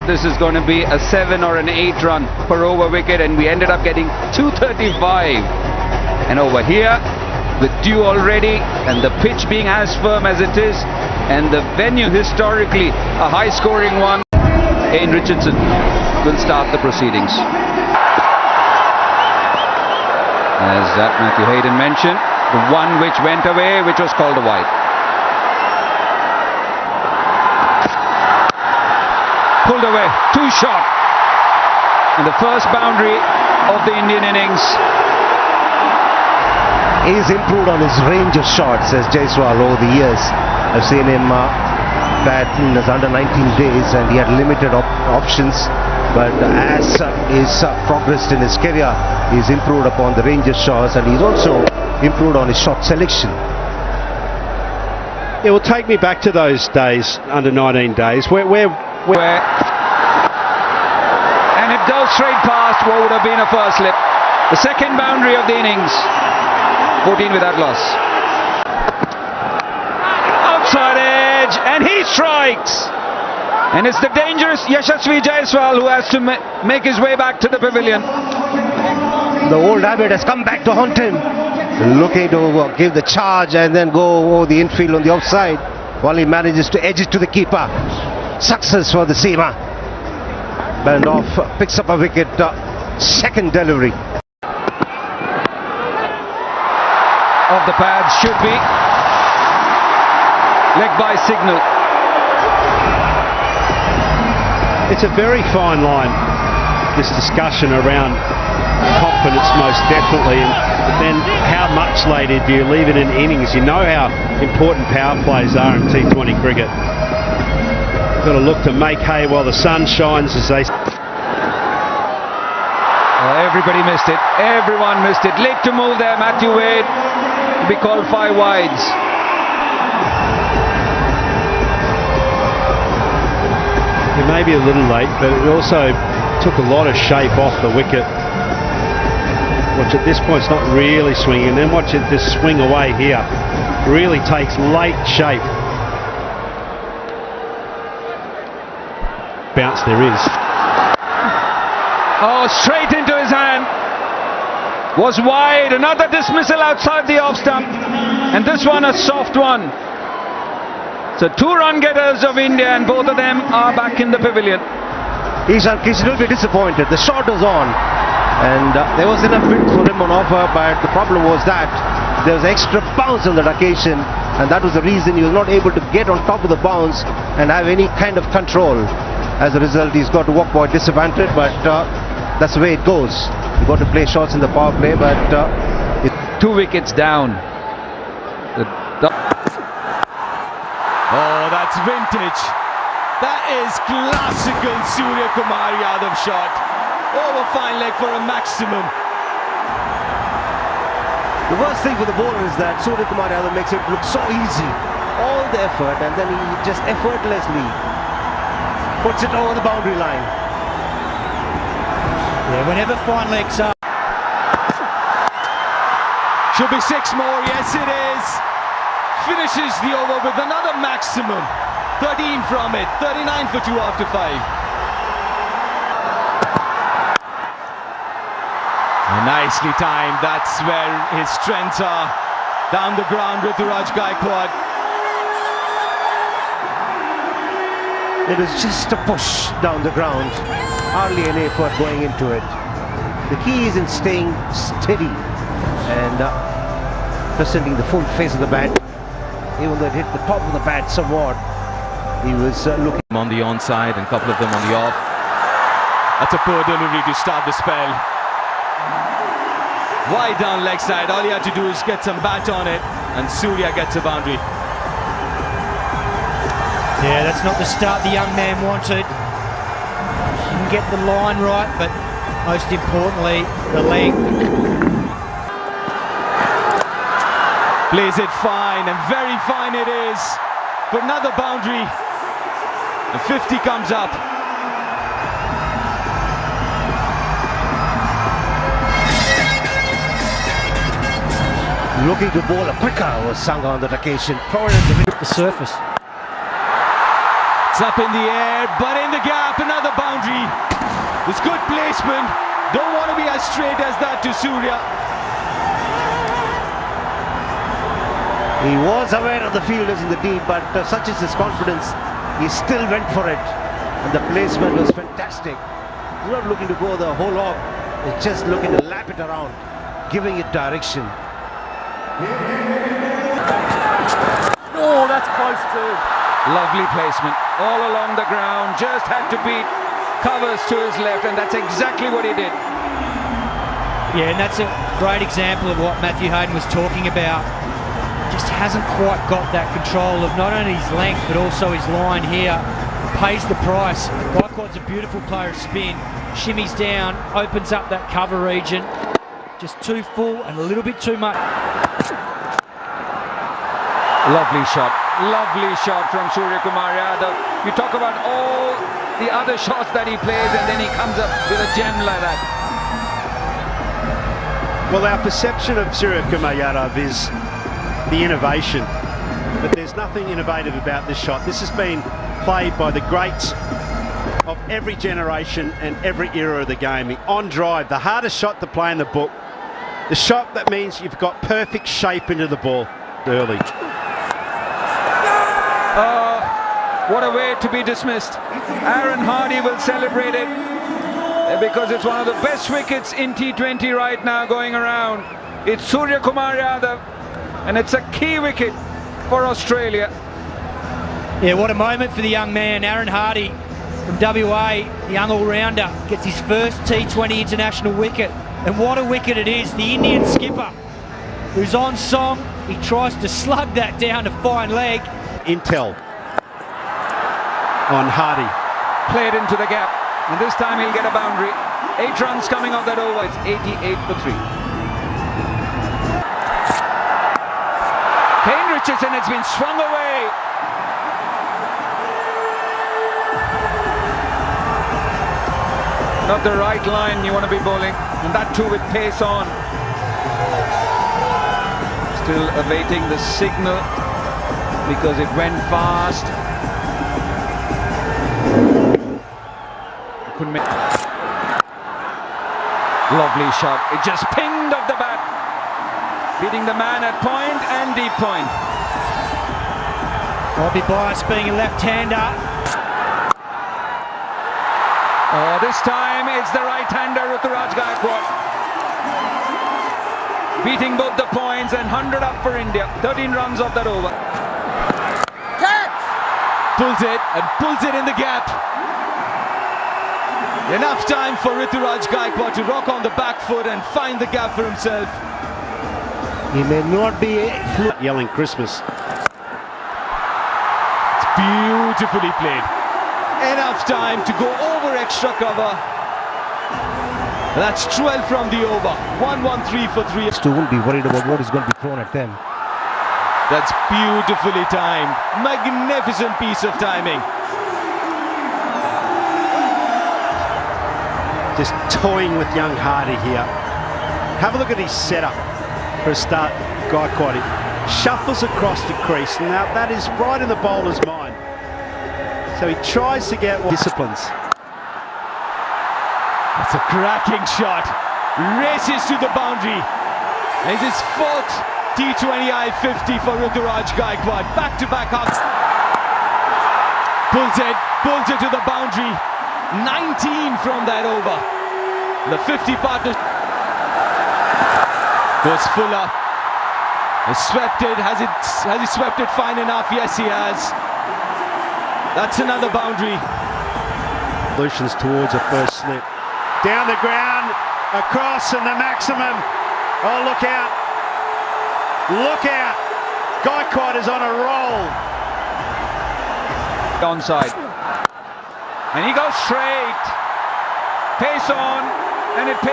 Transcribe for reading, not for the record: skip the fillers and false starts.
this is going to be a 7 or an 8 run per over wicket, and we ended up getting 235. And over here, with dew already, and the pitch being as firm as it is, and the venue historically a high-scoring one, Kane Richardson will start the proceedings. As Matthew Hayden mentioned, the one which went away, which was called a wide. Pulled away, too short. And the first boundary of the Indian innings. He's improved on his range of shots as Jaiswal over the years. I've seen him bat in his under 19 days, and he had limited options. But as he's progressed in his career, he's improved upon the range of shots, and he's also improved on his shot selection. It will take me back to those days, under 19 days, where and if those straight past, what would have been a first slip? The second boundary of the innings. 14 without loss. Outside edge, and he strikes. And it's the dangerous Yashasvi Jaiswal who has to make his way back to the pavilion. The old habit has come back to haunt him, looking to give the charge and then go over the infield on the offside, while he manages to edge it to the keeper. Success for the seamer. Bandoff picks up a wicket, second delivery. Of the pads should be leg by signal. it's a very fine line, this discussion around confidence, most definitely, but then how much later do you leave it in innings? You know how important power plays are in T20 cricket. Got to look to make hay while the sun shines, as they say. Everybody missed it. Everyone missed it. Late to move there, Matthew Wade. We called 5 wides. It may be a little late, but it also took a lot of shape off the wicket. Watch at this point, it's not really swinging, and then watch it just swing away here. Really takes late shape. Bounce there is. Oh, straight into his hand. Was wide. Another dismissal outside the off stump. And this one a soft one. So 2 run getters of India, and both of them are back in the pavilion. He's a little bit disappointed. The shot was on, and there was enough wind for him on offer, but the problem was that there was extra bounce on that occasion, and that was the reason he was not able to get on top of the bounce and have any kind of control. As a result, he's got to walk by disadvantage, but that's the way it goes. You've got to play shots in the power play, but 2 wickets down. Oh, that's vintage. That is classical Surya Kumar Yadav shot. Over fine leg for a maximum. the worst thing for the bowler is that Surya Kumar Yadav makes it look so easy. All the effort, and then he just effortlessly puts it over the boundary line. Yeah, whenever fine legs are. Should be 6 more, yes it is. Finishes the over with another maximum. 13 from it, 39 for 2 after 5. Nicely timed, that's where his strengths are. Down the ground, Rituraj Gaikwad. It was just a push down the ground. Hardly any effort going into it. The key is in staying steady and presenting the full face of the bat. Even though it hit the top of the bat somewhat, he was looking On the onside and a couple of them on the off. That's a poor delivery to start the spell. Wide down leg side, all he had to do is get some bat on it, and Surya gets a boundary. Yeah, that's not the start the young man wanted. Didn't get the line right, but most importantly, the leg. Plays it fine, and very fine it is. For another boundary, and 50 comes up. looking to bowl a quicker was sung on that occasion. The surface. It's up in the air, but in the gap, another boundary. It's good placement. Don't want to be as straight as that to Surya. He was aware of the fielders in the deep, but such is his confidence, he still went for it. And the placement was fantastic. He's not looking to go the whole hog, he's just looking to lap it around, giving it direction. Oh, that's close too. Lovely placement all along the ground, just had to beat covers to his left, and that's exactly what he did. Yeah, and that's a great example of what Matthew Hayden was talking about. Just hasn't quite got that control of not only his length but also his line here. Pays the price. Gaikwad's a beautiful player of spin. Shimmies down, opens up that cover region. Just too full and a little bit too much. Lovely shot from Surya Kumar Yadav. You talk about all the other shots that he plays, and then he comes up with a gem like that. Well, our perception of Surya Kumar Yadav is the innovation, but there's nothing innovative about this shot. This has been played by the greats of every generation and every era of the game. On drive, the hardest shot to play in the book, the shot that means you've got perfect shape into the ball early. What a way to be dismissed. Aaron Hardy will celebrate it because it's one of the best wickets in T20 right now going around. It's Surya Kumar Yadav, and it's a key wicket for Australia. Yeah, what a moment for the young man. Aaron Hardy from WA, the young all-rounder, gets his first T20 international wicket. And what a wicket it is. The Indian skipper, who's on song, he tries to slug that down to fine leg. Intel on Hardy. Played into the gap, and this time he'll get a boundary. 8 runs coming off that over. It's 88 for 3. Kane Richardson, it's been swung away. Not the right line you want to be bowling, and that too with pace on. Still awaiting the signal because it went fast. Couldn't make. Lovely shot. It just pinged off the bat, beating the man at point and deep point. Bobby Bias being a left-hander. Oh, this time it's the right-hander Rituraj Gaikwad, beating both the points and 100 up for India. 13 runs off that over. Pulls it and pulls it in the gap. Enough time for Rituraj Gaikwad to rock on the back foot and find the gap for himself. He may not be Yelling Christmas. It's beautifully played. Enough time to go over extra cover. That's 12 from the over. 1-1-3 for 3. Stu won't be worried about what is going to be thrown at them. That's beautifully timed. Magnificent piece of timing. Just toying with young Hardy here. Have a look at his setup for a start. Gaikwad shuffles across the crease. Now that is right in the bowler's mind. So he tries to get disciplines. That's a cracking shot. Races to the boundary. It's his 4th T20 I-50 for Rituraj Gaikwad. Back-to-back ups. Pulls it to the boundary. 19 from that over. The 50 partner goes Fuller. Has swept it. Has he swept it fine enough? Yes, he has. That's another boundary. Solutions towards a first slip. Down the ground, across, and the maximum. Oh, look out. Look out. Gaikwad is on a roll. Onside. And he goes straight. Pace on, and it pays.